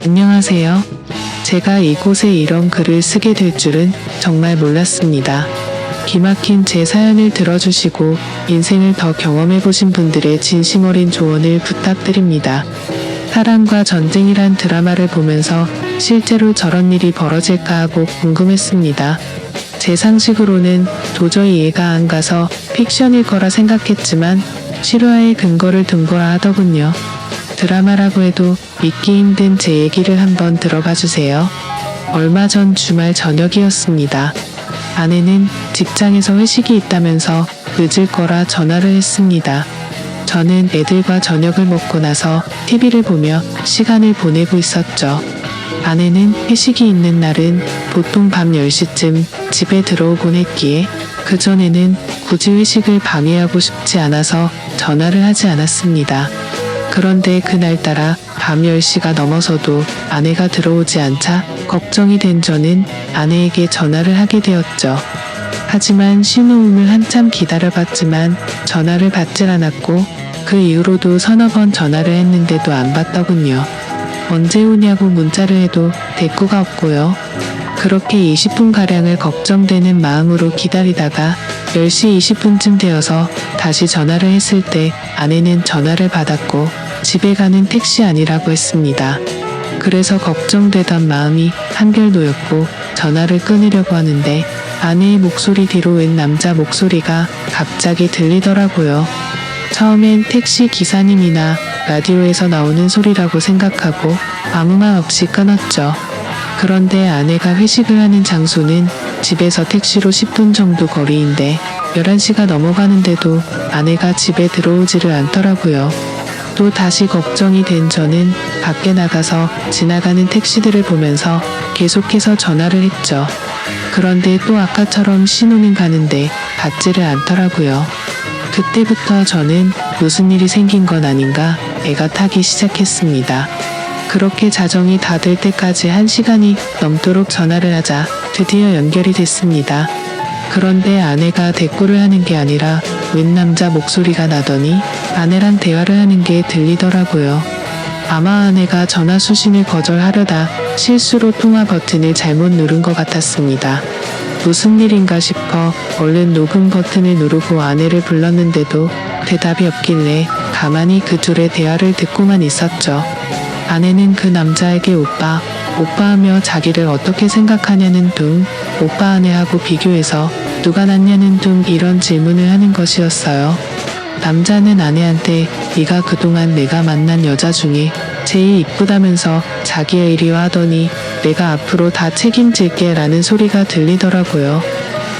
안녕하세요. 제가 이곳에 이런 글을 쓰게 될 줄은 정말 몰랐습니다. 기막힌 제 사연을 들어주시고 인생을 더 경험해보신 분들의 진심 어린 조언을 부탁드립니다. 사랑과 전쟁이란 드라마를 보면서 실제로 저런 일이 벌어질까 하고 궁금했습니다. 제 상식으로는 도저히 이해가 안 가서 픽션일 거라 생각했지만 실화의 근거를 둔 거라 하더군요. 드라마라고 해도 믿기 힘든 제 얘기를 한번 들어봐 주세요. 얼마 전 주말 저녁이었습니다. 아내는 직장에서 회식이 있다면서 늦을 거라 전화를 했습니다. 저는 애들과 저녁을 먹고 나서 TV를 보며 시간을 보내고 있었죠. 아내는 회식이 있는 날은 보통 밤 10시쯤 집에 들어오곤 했기에 그전에는 굳이 회식을 방해하고 싶지 않아서 전화를 하지 않았습니다. 그런데 그날따라 밤 10시가 넘어서도 아내가 들어오지 않자 걱정이 된 저는 아내에게 전화를 하게 되었죠. 하지만 신호음을 한참 기다려봤지만 전화를 받질 않았고 그 이후로도 서너 번 전화를 했는데도 안 받더군요. 언제 오냐고 문자를 해도 대꾸가 없고요. 그렇게 20분가량을 걱정되는 마음으로 기다리다가 10시 20분쯤 되어서 다시 전화를 했을 때 아내는 전화를 받았고 집에 가는 택시 아니라고 했습니다. 그래서 걱정되던 마음이 한결 놓였고 전화를 끊으려고 하는데 아내의 목소리 뒤로 웬 남자 목소리가 갑자기 들리더라고요. 처음엔 택시 기사님이나 라디오에서 나오는 소리라고 생각하고 아무 말 없이 끊었죠. 그런데 아내가 회식을 하는 장소는 집에서 택시로 10분 정도 거리인데 11시가 넘어가는데도 아내가 집에 들어오지를 않더라고요. 또 다시 걱정이 된 저는 밖에 나가서 지나가는 택시들을 보면서 계속해서 전화를 했죠. 그런데 또 아까처럼 신호는 가는데 받지를 않더라고요. 그때부터 저는 무슨 일이 생긴 건 아닌가 애가 타기 시작했습니다. 그렇게 자정이 다 될 때까지 1시간이 넘도록 전화를 하자 드디어 연결이 됐습니다. 그런데 아내가 대꾸를 하는 게 아니라 웬 남자 목소리가 나더니 아내랑 대화를 하는 게 들리더라고요. 아마 아내가 전화 수신을 거절하려다 실수로 통화 버튼을 잘못 누른 것 같았습니다. 무슨 일인가 싶어 얼른 녹음 버튼을 누르고 아내를 불렀는데도 대답이 없길래 가만히 그 둘의 대화를 듣고만 있었죠. 아내는 그 남자에게 오빠 하며 자기를 어떻게 생각하냐는 둥, 오빠 아내하고 비교해서 누가 낫냐는 둥 이런 질문을 하는 것이었어요. 남자는 아내한테 네가 그동안 내가 만난 여자 중에 제일 이쁘다면서 자기의 일이와 하더니 내가 앞으로 다 책임질게 라는 소리가 들리더라고요.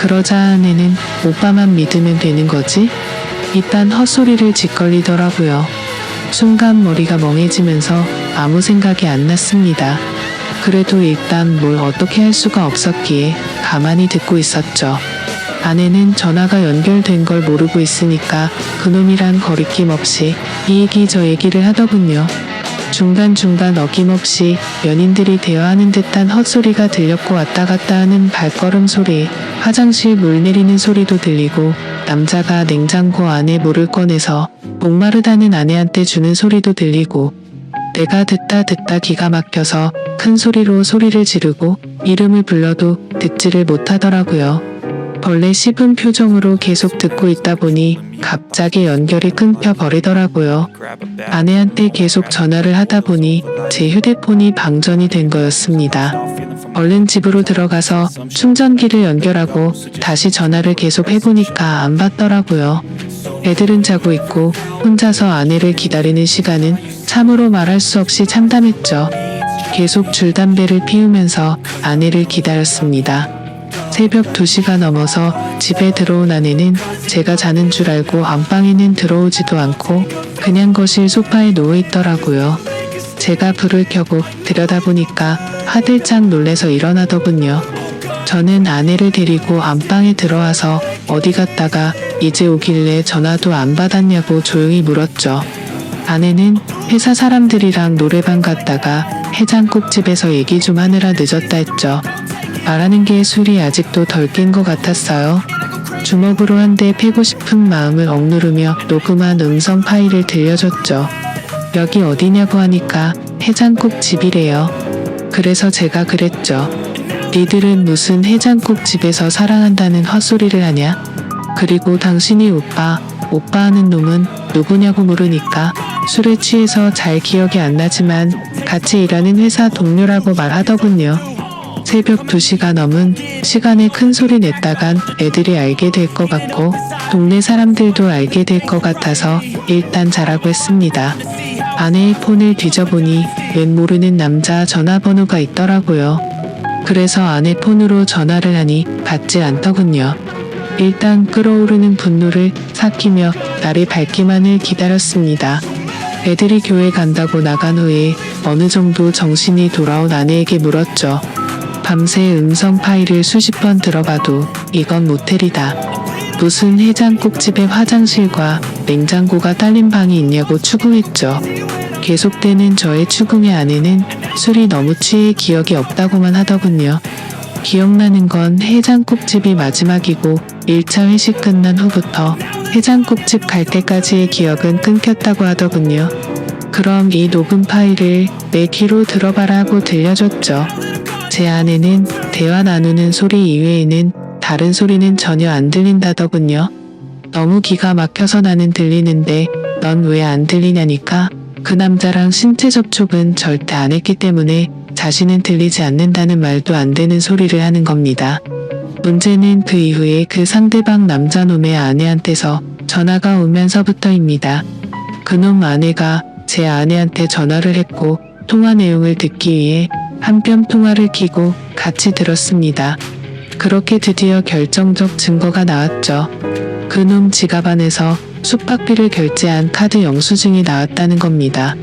그러자 아내는 오빠만 믿으면 되는 거지? 이딴 헛소리를 짓거리더라고요. 순간 머리가 멍해지면서 아무 생각이 안 났습니다. 그래도 일단 뭘 어떻게 할 수가 없었기에 가만히 듣고 있었죠. 아내는 전화가 연결된 걸 모르고 있으니까 그놈이란 거리낌 없이 이 얘기 저 얘기를 하더군요. 중간중간 어김없이 연인들이 대화하는 듯한 헛소리가 들렸고 왔다 갔다 하는 발걸음 소리, 화장실 물 내리는 소리도 들리고 남자가 냉장고 안에 물을 꺼내서 목마르다는 아내한테 주는 소리도 들리고 내가 듣다 기가 막혀서 큰 소리로 소리를 지르고 이름을 불러도 듣지를 못하더라고요. 벌레 씹은 표정으로 계속 듣고 있다 보니 갑자기 연결이 끊겨 버리더라고요. 아내한테 계속 전화를 하다 보니 제 휴대폰이 방전이 된 거였습니다. 얼른 집으로 들어가서 충전기를 연결하고 다시 전화를 계속 해보니까 안 받더라고요. 애들은 자고 있고 혼자서 아내를 기다리는 시간은 참으로 말할 수 없이 참담했죠. 계속 줄담배를 피우면서 아내를 기다렸습니다. 새벽 2시가 넘어서 집에 들어온 아내는 제가 자는 줄 알고 안방에는 들어오지도 않고 그냥 거실 소파에 누워있더라고요. 제가 불을 켜고 들여다보니까 화들짝 놀래서 일어나더군요. 저는 아내를 데리고 안방에 들어와서 어디 갔다가 이제 오길래 전화도 안 받았냐고 조용히 물었죠. 아내는 회사 사람들이랑 노래방 갔다가 해장국집에서 얘기 좀 하느라 늦었다 했죠. 말하는 게 술이 아직도 덜 깬 것 같았어요. 주먹으로 한 대 패고 싶은 마음을 억누르며 녹음한 음성 파일을 들려줬죠. 여기 어디냐고 하니까 해장국집이래요. 그래서 제가 그랬죠. 니들은 무슨 해장국집에서 사랑한다는 헛소리를 하냐? 그리고 당신이 오빠 하는 놈은 누구냐고 물으니까 술에 취해서 잘 기억이 안 나지만 같이 일하는 회사 동료라고 말하더군요. 새벽 2시가 넘은 시간에 큰 소리 냈다간 애들이 알게 될 것 같고 동네 사람들도 알게 될 것 같아서 일단 자라고 했습니다. 아내의 폰을 뒤져보니 웬 모르는 남자 전화번호가 있더라고요. 그래서 아내 폰으로 전화를 하니 받지 않더군요. 일단 끓어오르는 분노를 삭히며 날이 밝기만을 기다렸습니다. 애들이 교회 간다고 나간 후에 어느 정도 정신이 돌아온 아내에게 물었죠. 밤새 음성 파일을 수십 번 들어봐도 이건 모텔이다. 무슨 해장국집에 화장실과 냉장고가 딸린 방이 있냐고 추궁했죠. 계속되는 저의 추궁에 아내는 술이 너무 취해 기억이 없다고만 하더군요. 기억나는 건 해장국집이 마지막이고 1차 회식 끝난 후부터 해장국집 갈 때까지의 기억은 끊겼다고 하더군요. 그럼 이 녹음 파일을 내 귀로 들어봐라 하고 들려줬죠. 제 아내는 대화 나누는 소리 이외에는 다른 소리는 전혀 안 들린다더군요. 너무 기가 막혀서 나는 들리는데 넌 왜 안 들리냐니까 그 남자랑 신체 접촉은 절대 안 했기 때문에 자신은 들리지 않는다는 말도 안 되는 소리를 하는 겁니다. 문제는 그 이후에 그 상대방 남자놈의 아내한테서 전화가 오면서부터입니다. 그놈 아내가 제 아내한테 전화를 했고 통화 내용을 듣기 위해 한뼘 통화를 켜고 같이 들었습니다. 그렇게 드디어 결정적 증거가 나왔죠. 그놈 지갑 안에서 숙박비를 결제한 카드 영수증이 나왔다는 겁니다.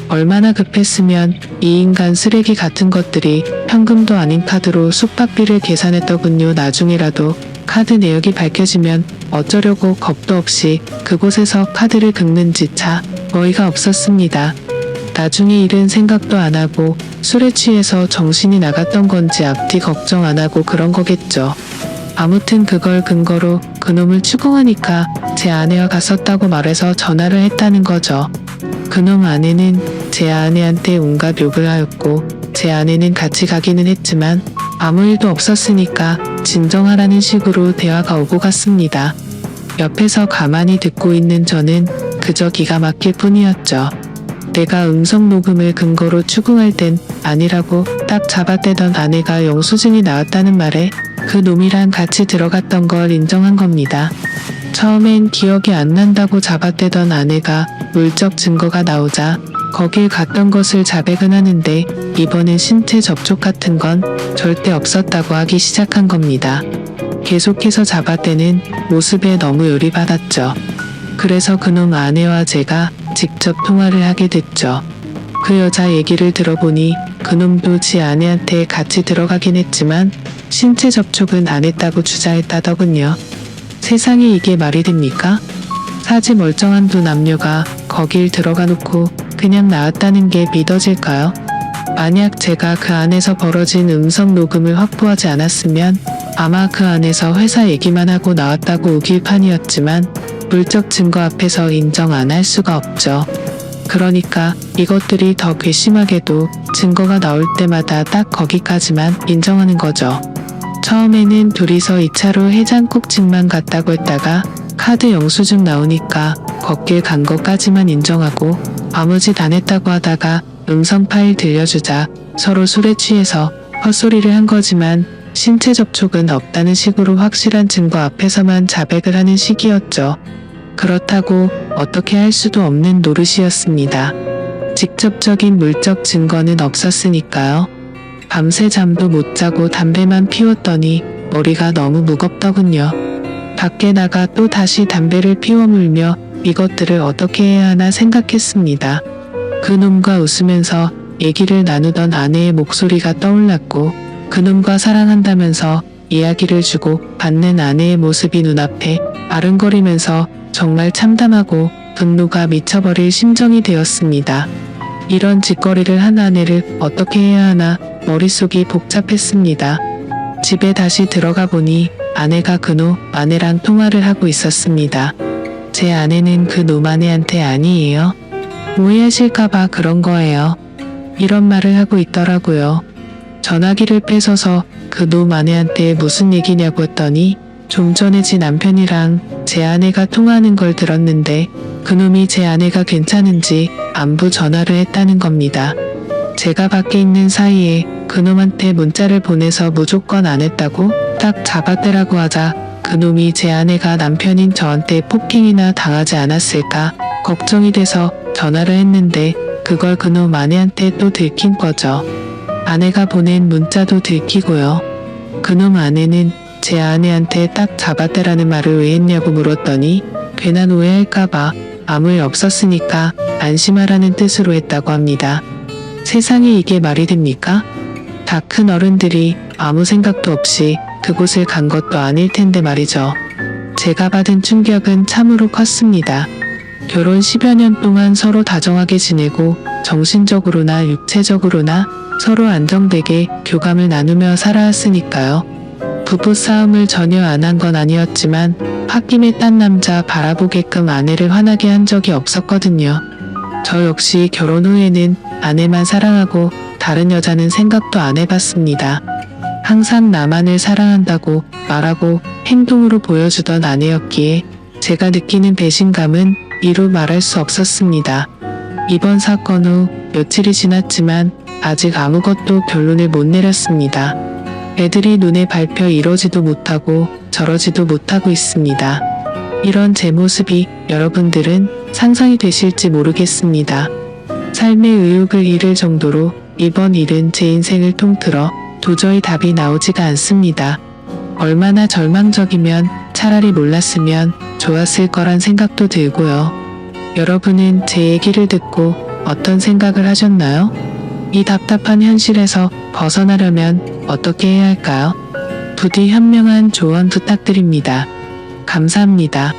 얼마나 급했으면 이 인간 쓰레기 같은 것들이 현금도 아닌 카드로 숙박비를 계산했더군요. 나중에라도 카드 내역이 밝혀지면 어쩌려고 겁도 없이 그곳에서 카드를 긁는지 차 어이가 없었습니다. 나중에 일은 생각도 안 하고 술에 취해서 정신이 나갔던 건지 앞뒤 걱정 안 하고 그런 거겠죠. 아무튼 그걸 근거로 그놈을 추궁하니까 제 아내와 갔었다고 말해서 전화를 했다는 거죠. 그놈 아내는 제 아내한테 온갖 욕을 하였고 제 아내는 같이 가기는 했지만 아무 일도 없었으니까 진정하라는 식으로 대화가 오고 갔습니다. 옆에서 가만히 듣고 있는 저는 그저 기가 막힐 뿐이었죠. 내가 음성 녹음을 근거로 추궁할 땐 아니라고 딱 잡아떼던 아내가 영수증이 나왔다는 말에 그 놈이랑 같이 들어갔던 걸 인정한 겁니다. 처음엔 기억이 안 난다고 잡아떼던 아내가 물적 증거가 나오자 거길 갔던 것을 자백은 하는데 이번엔 신체 접촉 같은 건 절대 없었다고 하기 시작한 겁니다. 계속해서 잡아떼는 모습에 너무 열이받았죠. 그래서 그놈 아내와 제가 직접 통화를 하게 됐죠. 그 여자 얘기를 들어보니 그놈도 지 아내한테 같이 들어가긴 했지만 신체 접촉은 안 했다고 주장했다더군요. 세상에 이게 말이 됩니까? 사지 멀쩡한 두 남녀가 거길 들어가 놓고 그냥 나왔다는 게 믿어질까요? 만약 제가 그 안에서 벌어진 음성 녹음을 확보하지 않았으면 아마 그 안에서 회사 얘기만 하고 나왔다고 우길 판이었지만 물적 증거 앞에서 인정 안 할 수가 없죠. 그러니까 이것들이 더 괘씸하게도 증거가 나올 때마다 딱 거기까지만 인정하는 거죠. 처음에는 둘이서 2차로 해장국집만 갔다고 했다가 카드 영수증 나오니까 걷길 간 것까지만 인정하고 아무 짓 안 했다고 하다가 음성 파일 들려주자 서로 술에 취해서 헛소리를 한 거지만 신체 접촉은 없다는 식으로 확실한 증거 앞에서만 자백을 하는 식이었죠. 그렇다고 어떻게 할 수도 없는 노릇이었습니다. 직접적인 물적 증거는 없었으니까요. 밤새 잠도 못 자고 담배만 피웠더니 머리가 너무 무겁더군요. 밖에 나가 또 다시 담배를 피워 물며 이것들을 어떻게 해야 하나 생각했습니다. 그놈과 웃으면서 얘기를 나누던 아내의 목소리가 떠올랐고 그놈과 사랑한다면서 이야기를 주고 받는 아내의 모습이 눈앞에 아른거리면서 정말 참담하고 분노가 미쳐버릴 심정이 되었습니다. 이런 짓거리를 한 아내를 어떻게 해야 하나 머릿속이 복잡했습니다. 집에 다시 들어가 보니 아내가 그놈 아내랑 통화를 하고 있었습니다. 제 아내는 그놈 아내한테 아니에요. 오해하실까봐 그런 거예요. 이런 말을 하고 있더라고요. 전화기를 뺏어서 그놈 아내한테 무슨 얘기냐고 했더니 좀 전에 지 남편이랑 제 아내가 통화하는 걸 들었는데 그놈이 제 아내가 괜찮은지 안부 전화를 했다는 겁니다. 제가 밖에 있는 사이에 그놈한테 문자를 보내서 무조건 안 했다고 딱 잡아떼라고 하자 그놈이 제 아내가 남편인 저한테 폭행이나 당하지 않았을까 걱정이 돼서 전화를 했는데 그걸 그놈 아내한테 또 들킨 거죠. 아내가 보낸 문자도 들키고요. 그놈 아내는 제 아내한테 딱 잡아떼라는 말을 왜 했냐고 물었더니 괜한 오해할까봐 아무 일 없었으니까 안심하라는 뜻으로 했다고 합니다. 세상에 이게 말이 됩니까? 다 큰 어른들이 아무 생각도 없이 그곳을 간 것도 아닐 텐데 말이죠. 제가 받은 충격은 참으로 컸습니다. 결혼 10여 년 동안 서로 다정하게 지내고 정신적으로나 육체적으로나 서로 안정되게 교감을 나누며 살아왔으니까요. 부부싸움을 전혀 안 한 건 아니었지만 홧김에 딴 남자 바라보게끔 아내를 화나게 한 적이 없었거든요. 저 역시 결혼 후에는 아내만 사랑하고 다른 여자는 생각도 안 해봤습니다. 항상 나만을 사랑한다고 말하고 행동으로 보여주던 아내였기에 제가 느끼는 배신감은 이루 말할 수 없었습니다. 이번 사건 후 며칠이 지났지만 아직 아무것도 결론을 못 내렸습니다. 애들이 눈에 밟혀 이러지도 못하고 저러지도 못하고 있습니다. 이런 제 모습이 여러분들은 상상이 되실지 모르겠습니다. 삶의 의욕을 잃을 정도로 이번 일은 제 인생을 통틀어 도저히 답이 나오지가 않습니다. 얼마나 절망적이면 차라리 몰랐으면 좋았을 거란 생각도 들고요. 여러분은 제 얘기를 듣고 어떤 생각을 하셨나요? 이 답답한 현실에서 벗어나려면 어떻게 해야 할까요? 부디 현명한 조언 부탁드립니다. 감사합니다.